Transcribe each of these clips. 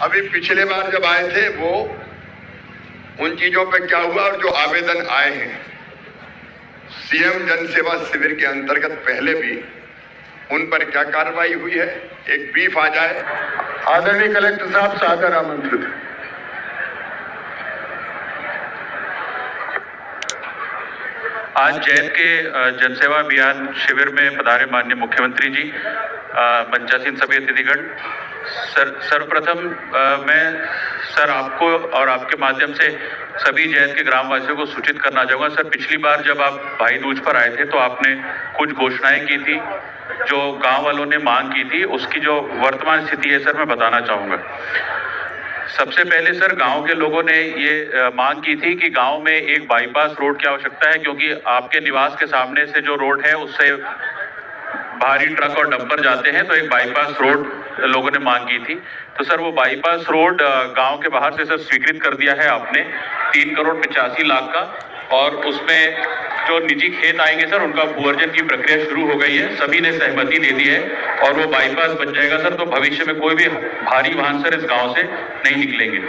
अभी पिछले बार जब आए थे वो उन चीजों पे क्या हुआ और जो आवेदन आए हैं सीएम जन सेवा शिविर के अंतर्गत पहले भी उन पर क्या कार्रवाई हुई है, एक ब्रीफ आ जाए। आदरणीय कलेक्टर साहब सादर आमंत्रित। आज जैत के जनसेवा अभियान शिविर में पधारे माननीय मुख्यमंत्री जी, पंचायत सभी अतिथिगण, सर्वप्रथम मैं सर आपको और आपके माध्यम से सभी जैत के ग्रामवासियों को सूचित करना चाहूँगा। सर, पिछली बार जब आप भाई दूज पर आए थे तो आपने कुछ घोषणाएं की थी जो गांव वालों ने मांग की थी, उसकी जो वर्तमान स्थिति है सर मैं बताना चाहूँगा। सबसे पहले सर, गांव के लोगों ने ये मांग की थी कि गांव में एक बाईपास रोड की आवश्यकता है, क्योंकि आपके निवास के सामने से जो रोड है उससे भारी ट्रक और डंपर जाते हैं, तो एक बाईपास रोड लोगों ने मांग की थी। तो सर वो बाईपास रोड गांव के बाहर से सर स्वीकृत कर दिया है आपने 3,85,00,000 का, और उसमें जो निजी खेत आएंगे सर उनका भूअर्जन की प्रक्रिया शुरू हो गई है, सभी ने सहमति दे दी है और वो बाईपास बन जाएगा सर। तो भविष्य में कोई भी भारी वाहन सर इस गांव से नहीं निकलेंगे।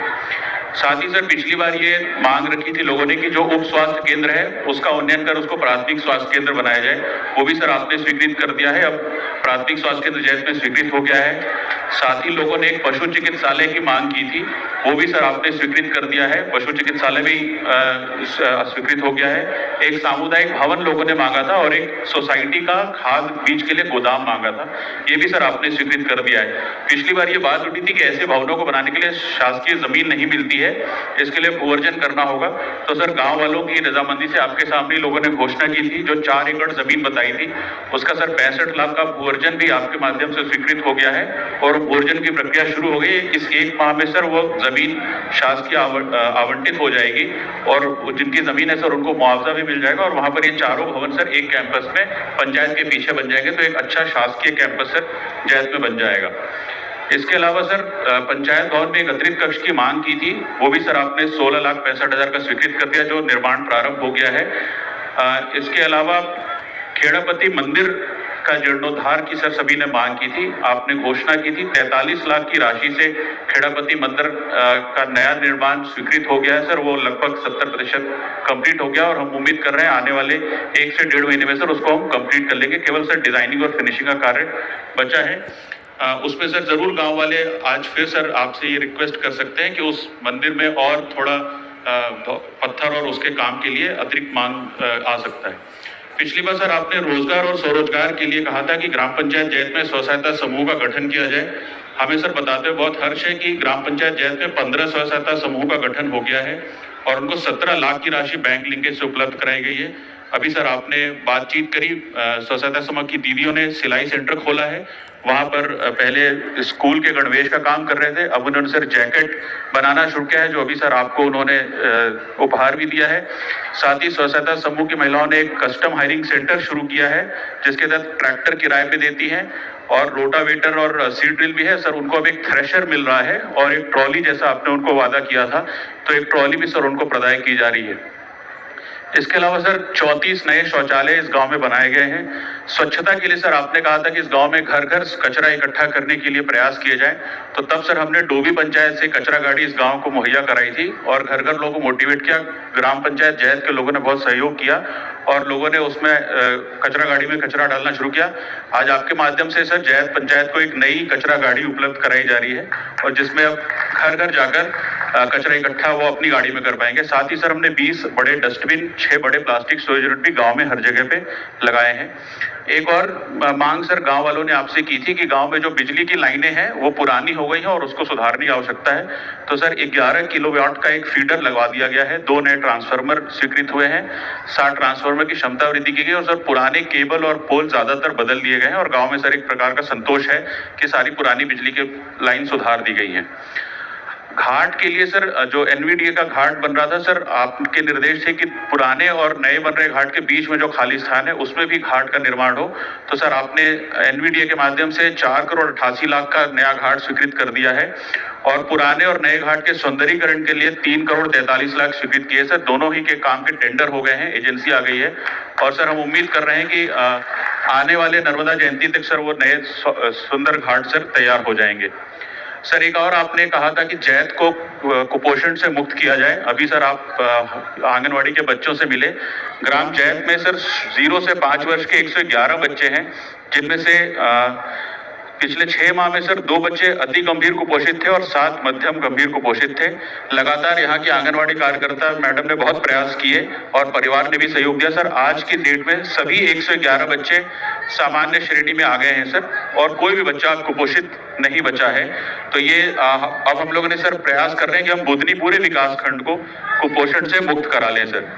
साथ ही सर, पिछली बार ये मांग रखी थी लोगों ने कि जो उप स्वास्थ्य केंद्र है उसका उन्नयन कर उसको प्राथमिक स्वास्थ्य केंद्र बनाया जाए, वो भी सर आपने स्वीकृत कर दिया है। अब प्राथमिक स्वास्थ्य केंद्र जैत में स्वीकृत हो गया है। साथ ही लोगों ने एक पशु चिकित्सालय की मांग की थी, वो भी सर आपने स्वीकृत कर दिया है, पशु चिकित्सालय भी स्वीकृत हो गया है। एक सामुदायिक भवन लोगों ने मांगा था और एक सोसाइटी का खाद बीज के लिए गोदाम मांगा था, ये भी सर आपने स्वीकृत कर दिया है। पिछली बार ये बात उठी थी कि ऐसे भवनों को बनाने के लिए शासकीय जमीन नहीं मिलती है, इसके लिए भूअर्जन करना होगा। तो सर गांव वालों की रजामंदी से आपके सामने लोगों ने घोषणा की थी, जो 4 एकड़ जमीन बताई थी उसका सर 65 लाख का भूअर्जन भी आपके माध्यम से स्वीकृत हो गया है और भूअर्जन की प्रक्रिया शुरू हो गई। इस 1 माह में सर वो जमीन शासकीय आवंटित हो जाएगी और जिनकी जमीन है सर उनको मुआवजा भी मिल जाएगा, और वहां पर ये चारों भवन सर एक कैंपस में पंचायत के पीछे बन जाएंगे, तो एक अच्छा शासकीय कैंपस सर जैत में बन जाएगा। इसके अलावा सर पंचायत भवन में एक अतिरिक्त कक्ष की मांग की थी, वो भी सर आपने 16,65,000 का स्वीकृत कर दिया, जो निर्माण प्रारंभ हो गया है। इसके अलावा खेड़ापति मंदिर का जीर्णोद्धार की सर सभी ने मांग की थी, आपने घोषणा की थी 43 लाख की राशि से खेड़ापति मंदिर का नया निर्माण स्वीकृत हो गया है सर, वो लगभग 70% कंप्लीट हो गया और हम उम्मीद कर रहे हैं आने वाले 1 से 1.5 महीने में सर उसको हम कंप्लीट कर लेंगे। केवल सर डिजाइनिंग और फिनिशिंग का कार्य बचा है। उसमें सर जरूर गांव वाले आज फिर सर आपसे ये रिक्वेस्ट कर सकते हैं कि उस मंदिर में और थोड़ा पत्थर और उसके काम के लिए अतिरिक्त मांग आ सकता है। पिछली बार सर आपने रोजगार और स्वरोजगार के लिए कहा था कि ग्राम पंचायत जैत में स्व सहायता समूह का गठन किया जाए। हमें सर बताते हुए बहुत हर्ष है कि ग्राम पंचायत जैत में 15 स्व सहायता समूह का गठन हो गया है और उनको 17 लाख की राशि बैंक लिंकेज से उपलब्ध कराई गई है। अभी सर आपने बातचीत करी, स्व सहायता समूह की दीदियों ने सिलाई सेंटर खोला है, वहाँ पर पहले स्कूल के गणवेश का काम कर रहे थे, अब उन्होंने सर जैकेट बनाना शुरू किया है, जो अभी सर आपको उन्होंने उपहार भी दिया है। साथ ही स्व सहायता समूह की महिलाओं ने एक कस्टम हायरिंग सेंटर शुरू किया है, जिसके तहत ट्रैक्टर किराए पे देती हैं और रोटावेटर और सीड ड्रिल भी है सर। उनको अब एक थ्रेशर मिल रहा है और एक ट्रॉली, जैसा आपने उनको वादा किया था, तो एक ट्रॉली भी सर उनको प्रदान की जा रही है। इसके अलावा सर 34 नए शौचालय इस गांव में बनाए गए हैं। स्वच्छता के लिए सर आपने कहा था कि इस गांव में घर घर कचरा इकट्ठा करने के लिए प्रयास किए जाए, तो तब सर हमने डोभी पंचायत से कचरा गाड़ी इस गांव को मुहैया कराई थी और घर घर लोगों को मोटिवेट किया। ग्राम पंचायत जैत के लोगों ने बहुत सहयोग किया और लोगों ने उसमें कचरा गाड़ी में कचरा डालना शुरू किया। आज आपके माध्यम से सर जैत पंचायत को एक नई कचरा गाड़ी उपलब्ध कराई जा रही है और जिसमें अब घर घर जाकर कचरा इकट्ठा वो अपनी गाड़ी में कर पाएंगे। साथ ही सर हमने 20 बड़े डस्टबिन, 6 बड़े प्लास्टिक स्टोरेज यूनिट भी गांव में हर जगह पे लगाए हैं। एक और मांग सर गांव वालों ने आपसे की थी कि गांव में जो बिजली की लाइनें हैं वो पुरानी हो गई हैं और उसको सुधारने की आवश्यकता है, तो सर 11 किलोवाट का एक फीडर लगवा दिया गया है। 2 नए ट्रांसफार्मर स्वीकृत हुए हैं, 60 ट्रांसफार्मर की क्षमता वृद्धि की गई और सर पुराने केबल और पोल ज्यादातर बदल दिए गए हैं और गाँव में सर एक प्रकार का संतोष है कि सारी पुरानी बिजली की लाइन सुधार दी गई है। घाट के लिए सर जो एनवीडीए का घाट बन रहा था सर, आपके निर्देश थे कि पुराने और नए बन रहे घाट के बीच में जो खाली स्थान है उसमें भी घाट का निर्माण हो, तो सर आपने एनवीडीए के माध्यम से 4,88,00,000 का नया घाट स्वीकृत कर दिया है और पुराने और नए घाट के सौंदर्यीकरण के लिए 3,43,00,000 स्वीकृत किए सर। दोनों ही के काम के टेंडर हो गए हैं, एजेंसी आ गई है और सर हम उम्मीद कर रहे हैं कि आने वाले नर्मदा जयंती तक सर वो नए सुंदर घाट सर तैयार हो जाएंगे। सर एक और आपने कहा था कि जैत को कुपोषण से मुक्त किया जाए। अभी सर आप आंगनवाड़ी के बच्चों से मिले। ग्राम जैत में सर 0 से 5 वर्ष के 111 बच्चे हैं, जिनमें से पिछले 6 माह में सर 2 बच्चे अति गंभीर कुपोषित थे और 7 मध्यम गंभीर कुपोषित थे। लगातार यहाँ की आंगनवाड़ी कार्यकर्ता मैडम ने बहुत प्रयास किए और परिवार ने भी सहयोग दिया। सर आज की डेट में सभी 111 बच्चे सामान्य श्रेणी में आ गए हैं सर, और कोई भी बच्चा कुपोषित नहीं बचा है। तो ये अब हम लोगों ने सर प्रयास कर रहे हैं कि हम बुधनी पूरे विकास खंड को कुपोषण से मुक्त करा लें सर।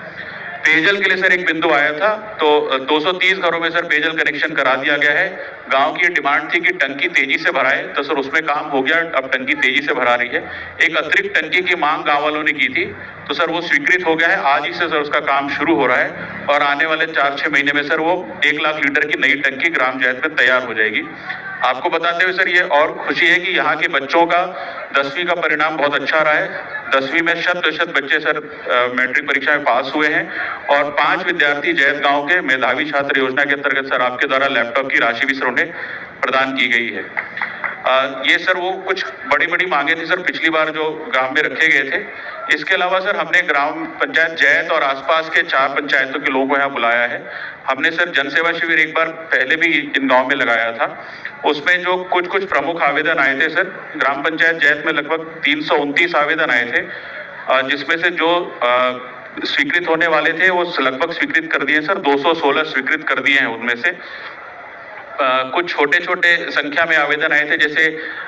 पेयजल के लिए सर एक बिंदु आया था, तो 230 घरों में सर पेयजल कनेक्शन करा दिया गया है। गांव की डिमांड थी कि टंकी तेजी से भराए, तो सर उसमें काम हो गया, अब टंकी तेजी से भरा रही है। एक अतिरिक्त टंकी की मांग गांव वालों ने की थी, तो सर वो स्वीकृत हो गया है। आज ही से सर उसका काम शुरू हो रहा है और आने वाले 4-6 महीने में सर वो 1 लाख लीटर की नई टंकी ग्राम जैत में तैयार हो जाएगी। आपको बताते हुए सर ये और खुशी है कि यहाँ के बच्चों का 10वीं का परिणाम बहुत अच्छा रहा है। 10वीं में 100% बच्चे सर मैट्रिक परीक्षा में पास हुए हैं और 5 विद्यार्थी जैत गांव के मेधावी छात्र योजना के अंतर्गत सर आपके द्वारा लैपटॉप की राशि भी सर उन्हें प्रदान की गई है। ये सर वो कुछ बड़ी बड़ी मांगे थी सर पिछली बार जो गांव में रखे गए थे। इसके अलावा सर हमने ग्राम पंचायत जैत और आसपास के 4 पंचायतों के लोगों को यहाँ बुलाया है। हमने सर जनसेवा शिविर एक बार पहले भी इन गांव में लगाया था। उसमें जो कुछ प्रमुख आवेदन आए थे सर, ग्राम पंचायत जैत में लगभग 329 आवेदन आए थे, जिसमें से जो स्वीकृत होने वाले थे वो लगभग स्वीकृत कर दिए सर। 216 स्वीकृत कर दिए हैं। उनमें से कुछ छोटे छोटे संख्या में आवेदन आए थे, जैसे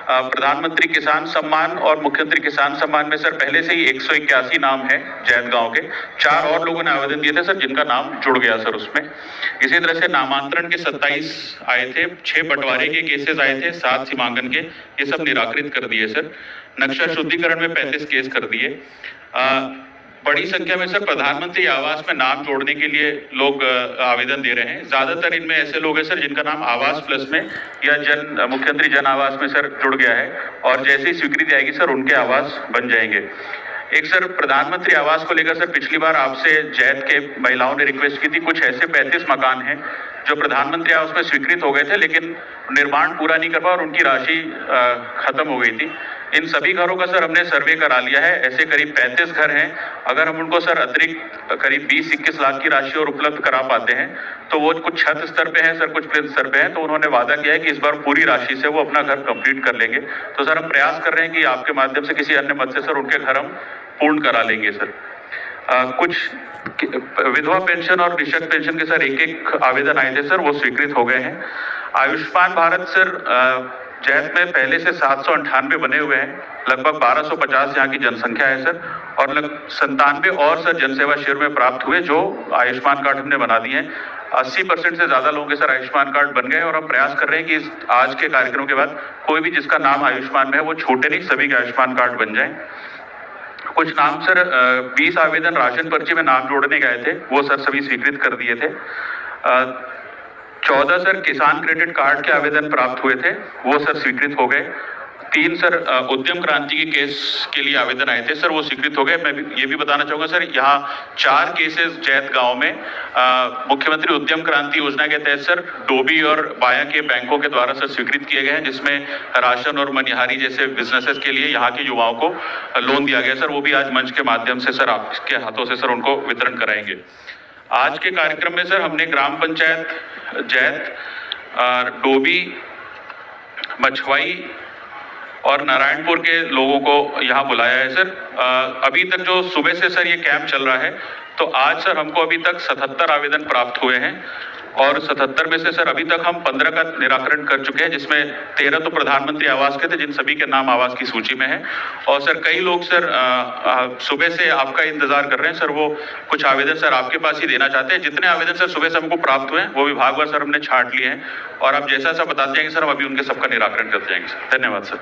प्रधानमंत्री किसान सम्मान और मुख्यमंत्री किसान सम्मान में सर पहले से ही 181 नाम है जैत गांव के। 4 और लोगों ने आवेदन दिए थे सर, जिनका नाम जुड़ गया सर उसमें। इसी तरह से नामांतरण के 27 आए थे, 6 बंटवारे के केसेस आए थे, 7 सीमांकन के, ये सब निराकृत कर दिए सर। नक्शा शुद्धिकरण में 35 केस कर दिए। बड़ी संख्या में सर प्रधानमंत्री आवास में नाम जोड़ने के लिए लोग आवेदन दे रहे हैं। ज्यादातर इनमें ऐसे लोग हैं सर जिनका नाम आवास प्लस में या मुख्यमंत्री जन आवास में सर जुड़ गया है, और जैसे ही स्वीकृति आएगी सर उनके आवास बन जाएंगे। एक सर प्रधानमंत्री आवास को लेकर सर पिछली बार आपसे जैत के महिलाओं ने रिक्वेस्ट की थी। कुछ ऐसे 35 मकान हैं जो प्रधानमंत्री आवास में स्वीकृत हो गए थे, लेकिन निर्माण पूरा नहीं कर पाया और उनकी राशि खत्म हो गई थी। इन सभी घरों का सर हमने सर्वे करा लिया है। ऐसे करीब 35 घर हैं। अगर हम उनको सर अतिरिक्त करीब 20-21 लाख की राशि और उपलब्ध करा पाते हैं, तो वो कुछ छत स्तर पे हैं सर, कुछ प्लिंथ स्तर पे हैं, तो उन्होंने वादा किया है कि इस बार पूरी राशि से वो अपना घर कंप्लीट कर लेंगे। तो सर हम प्रयास कर रहे हैं कि आपके माध्यम से किसी अन्य मद से सर उनके घर हम पूर्ण करा लेंगे सर। कुछ विधवा पेंशन और निःशक्त पेंशन के सर एक आवेदन आए थे सर, वो स्वीकृत हो गए हैं। आयुष्मान भारत सर जैत में पहले से 798 बने हुए हैं। लगभग 1250 यहाँ की जनसंख्या है सर, और 97 और सर जनसेवा शिविर में प्राप्त हुए जो आयुष्मान कार्ड हमने बना दिए हैं। 80% से ज्यादा लोगों के सर आयुष्मान कार्ड बन गए, और हम प्रयास कर रहे हैं कि आज के कार्यक्रम के बाद कोई भी जिसका नाम आयुष्मान में है वो छूटे नहीं, सभी के आयुष्मान कार्ड बन जाए। कुछ नाम सर 20 आवेदन राशन पर्ची में नाम जोड़ने गए थे, वो सर सभी स्वीकृत कर दिए थे। 14 सर किसान क्रेडिट कार्ड के आवेदन प्राप्त हुए थे, वो सर स्वीकृत हो गए। 3 सर उद्यम क्रांति के केस के लिए आवेदन आए थे सर, वो स्वीकृत हो गए। मैं ये भी बताना चाहूंगा सर, यहाँ 4 केसेस जैत गांव में मुख्यमंत्री उद्यम क्रांति योजना के तहत सर डोबी और बाया के बैंकों के द्वारा सर स्वीकृत किए गए हैं, जिसमें राशन और मनिहारी जैसे बिजनेसेस के लिए यहाँ के युवाओं को लोन दिया गया सर। वो भी आज मंच के माध्यम से सर आपके हाथों से सर उनको वितरण कराएंगे। आज के कार्यक्रम में सर हमने ग्राम पंचायत जैत, डोबी, मछवाई और नारायणपुर के लोगों को यहाँ बुलाया है सर। अभी तक जो सुबह से सर ये कैंप चल रहा है, तो आज सर हमको अभी तक 77 आवेदन प्राप्त हुए हैं, और 77 में से सर अभी तक हम 15 का निराकरण कर चुके हैं, जिसमें 13 तो प्रधानमंत्री आवास के थे, जिन सभी के नाम आवास की सूची में है। और सर कई लोग सर सुबह से आपका इंतजार कर रहे हैं सर, वो कुछ आवेदन सर आपके पास ही देना चाहते हैं। जितने आवेदन सर सुबह से हमको प्राप्त हुए हैं वो विभागवार सर हमने छांट लिए हैं, और आप जैसा बताते जाएंगे सर हम अभी उनके सबका निराकरण करते जाएंगे सर। धन्यवाद सर।